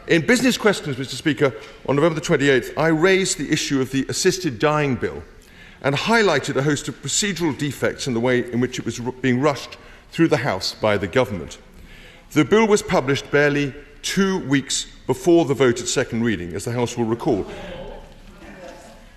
in business questions, Mr. Speaker, on November the 28th, I raised the issue of the assisted dying bill and highlighted a host of procedural defects in the way in which it was being rushed through the House by the government. The bill was published barely 2 weeks before the vote at second reading, as the House will recall.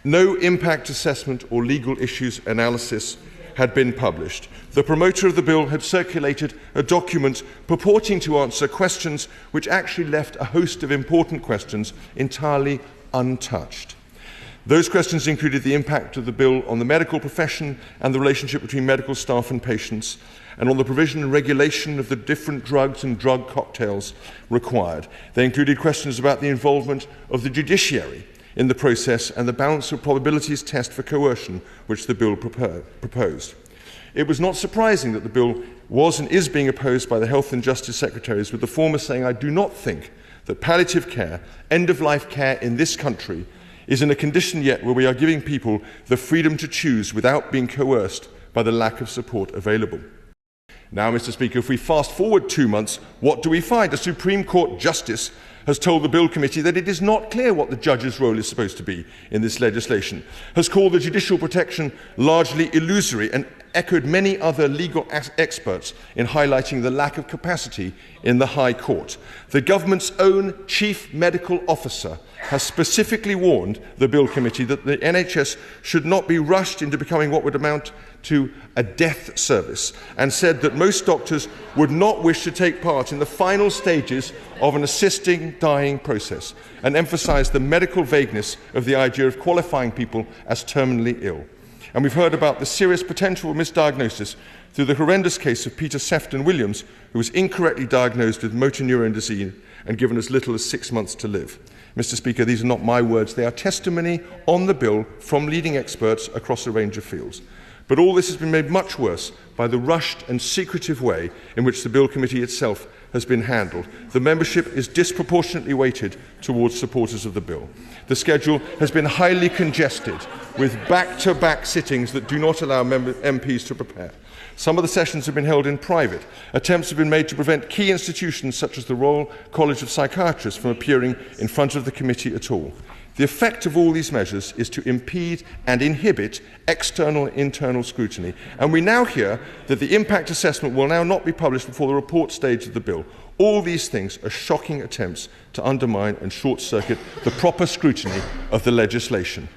No impact assessment or legal issues analysis had been published. The promoter of the bill had circulated a document purporting to answer questions which actually left a host of important questions entirely untouched. Those questions included the impact of the bill on the medical profession and the relationship between medical staff and patients, and on the provision and regulation of the different drugs and drug cocktails required. They included questions about the involvement of the judiciary in the process and the balance of probabilities test for coercion which the bill proposed. It was not surprising that the bill was and is being opposed by the Health and Justice Secretaries, with the former saying, "I do not think that palliative care, end-of-life care in this country, is in a condition yet where we are giving people the freedom to choose without being coerced by the lack of support available." Now, Mr. Speaker, if we fast forward 2 months, what do we find? A Supreme Court Justice has told the Bill Committee that it is not clear what the judge's role is supposed to be in this legislation, has called the judicial protection largely illusory, and echoed many other legal experts in highlighting the lack of capacity in the High Court. The government's own chief medical officer has specifically warned the Bill Committee that the NHS should not be rushed into becoming what would amount to a death service, and said that most doctors would not wish to take part in the final stages of an assisting dying process, and emphasised the medical vagueness of the idea of qualifying people as terminally ill. And we've heard about the serious potential misdiagnosis through the horrendous case of Peter Sefton Williams, who was incorrectly diagnosed with motor neurone disease and given as little as 6 months to live. Mr. Speaker, these are not my words, they are testimony on the bill from leading experts across a range of fields. But all this has been made much worse by the rushed and secretive way in which the Bill Committee itself has been handled. The membership is disproportionately weighted towards supporters of the bill. The schedule has been highly congested, with back-to-back sittings that do not allow MPs to prepare. Some of the sessions have been held in private. Attempts have been made to prevent key institutions such as the Royal College of Psychiatrists from appearing in front of the committee at all. The effect of all these measures is to impede and inhibit external and internal scrutiny. And we now hear that the impact assessment will now not be published before the report stage of the bill. All these things are shocking attempts to undermine and short-circuit the proper scrutiny of the legislation.